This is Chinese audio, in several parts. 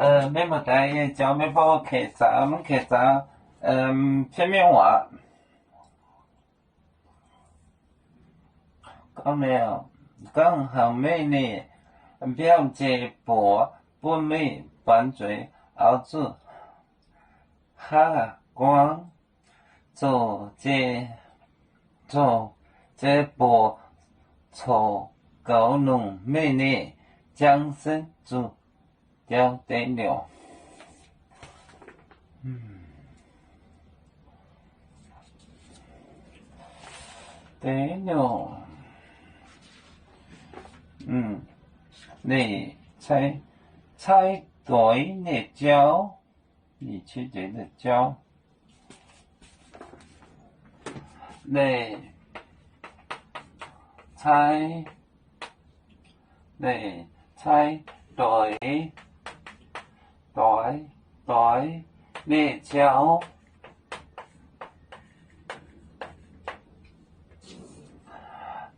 你冇第叫你幫我劇集，片面話，講沒有？講後尾呢，表姐婆不美拌嘴，熬煮下光，做這波臭狗弄妹呢，將身煮掉得了。得了。你猜對你教，你去對的教，你猜對你教，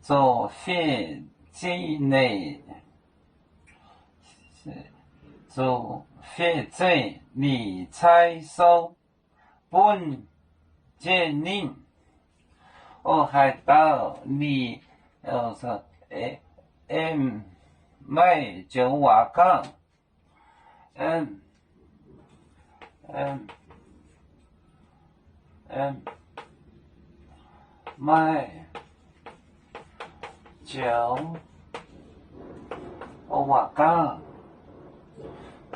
做飛機你。做飛機你猜數本建寧，我還到你買就話講買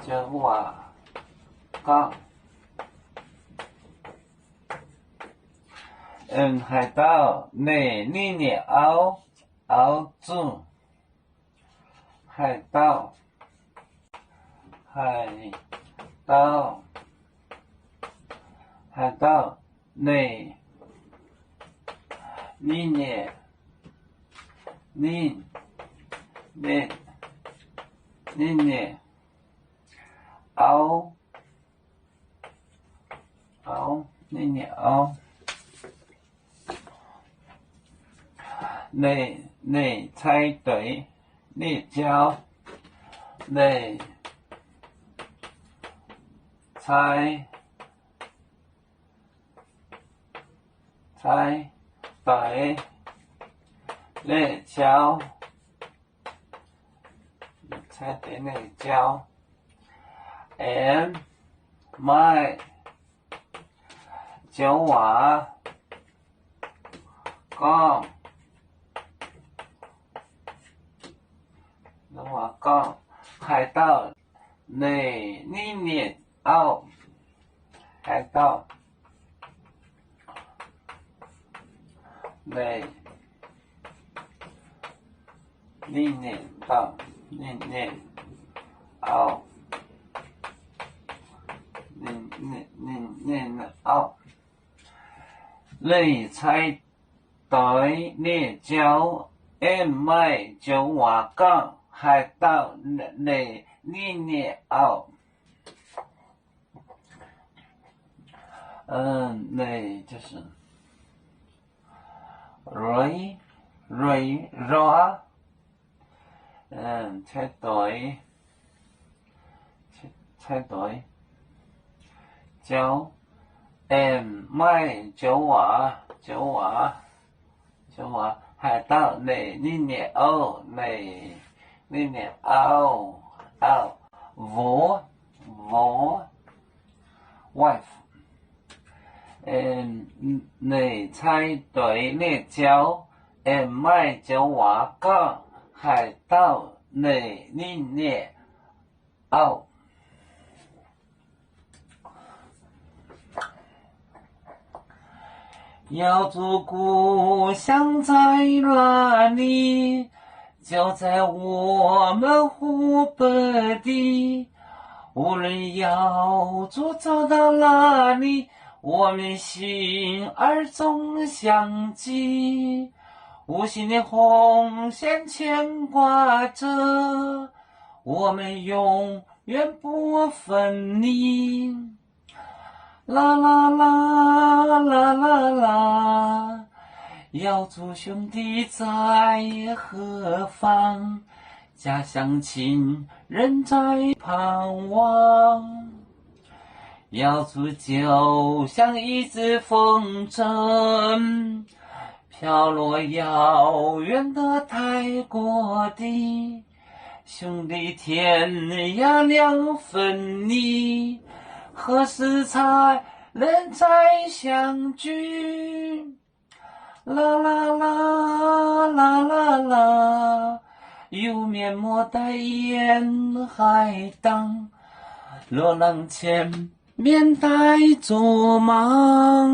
就話講還到你熬煮，還到你熬，你猜對，你教，你猜對，你教，猜對你教買就話講，還到你熬，還到你熬，你猜對你教買就話講，還到你熬，你就是瑞羅，猜對教買就話還到你熬我 wife，你猜對你教買就話講，還到你熬。要做故鄉在哪裡？就在我們湖北地。無論要做走到哪裡，我們心兒總相記。無形的紅線牽掛着，我們永遠不分離。啦啦啦啦啦啦，要做兄弟在何方？家乡亲人在盼望。瑶族就像一只风筝，飘落遥远的泰国地。兄弟天涯两分离，何时才能再相聚？啦啦啦啦啦啦，有面莫待沿海荡，落浪前面带着忙。